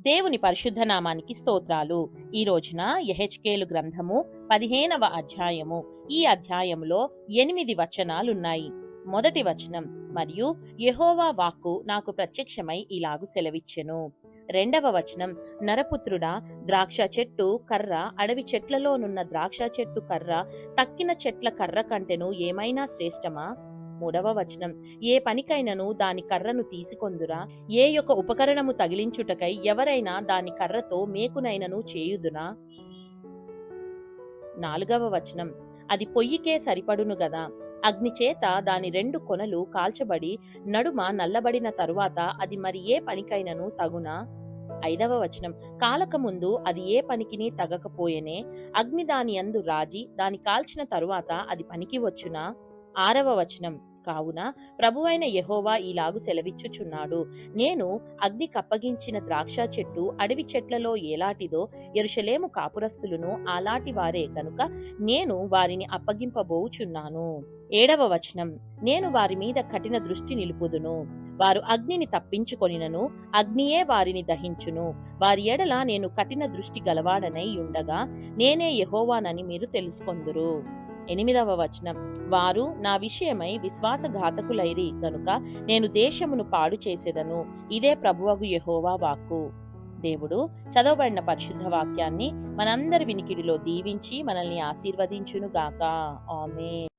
దేవుని పరిశుద్ధ నామానికి స్తోత్రాలు. ఈ రోజున యెహెజ్కేలు గ్రంథము 15వ అధ్యాయము. ఈ అధ్యాయంలో 8 వచనాలున్నాయి. మొదటి వచనం, మరియు యెహోవా వాక్కు నాకు ప్రత్యక్షమై ఇలాగు సెలవిచ్చెను. రెండవ వచనం, నరపుత్రుడా, ద్రాక్ష చెట్టు కర్ర అడవి చెట్లలోనున్న ద్రాక్ష చెట్టు కర్ర తక్కిన చెట్ల కర్ర కంటెను ఏమైనా శ్రేష్టమా? మూడవ వచనం, ఏ పనికైనను దాని కర్రను తీసుకొందురా? ఏ యొక్క ఉపకరణము తగిలించుటకై ఎవరైనా దాని కర్రతో మేకునైనను చేయుదునా? నాలుగవ వచనం, అది పొయ్యికే సరిపడును గదా. అగ్నిచేత దాని 2 కొనలు కాల్చబడి నడుమ నల్లబడిన తరువాత అది మరి ఏ పనికైనను తగునా? ఐదవ వచనం, కాలకముందు అది ఏ పనికిని తగకపోయెనే, అగ్ని దాని యందు రాజి దాని కాల్చిన తరువాత అది పనికి వచ్చునా? ఆరవ వచనం, కావున ప్రభువైన యెహోవా ఇలాగు సెలవిచ్చుచున్నాడు, నేను అగ్ని కప్పగించిన ద్రాక్ష చెట్టు అడవి చెట్లలో ఏలాటిదో యెరూషలేము కాపురస్తులను అలాటి వారే గనుక నేను వారిని అప్పగింపబోచున్నాను. ఏడవ వచనం, నేను వారి మీద కఠిన దృష్టి నిలుపుదును. వారు అగ్నిని తప్పించుకొనినను అగ్నియే వారిని దహించును. వారి ఎడల నేను కఠిన దృష్టి గలవాడనై ఉండగా నేనే యెహోవానని మీరు తెలుసుకొందురు. ఎనిమిదవ వచనం, వారు నా విషయమై విశ్వాసఘాతకులైరి గనుక నేను దేశమును పాడు చేసేదను. ఇదే ప్రభువగు యెహోవా వాక్కు. దేవుడు చదవబడిన పరిశుద్ధ వాక్యాన్ని మనందరి వినికిడిలో దీవించి మనల్ని ఆశీర్వదించునుగాక. ఆమేన్.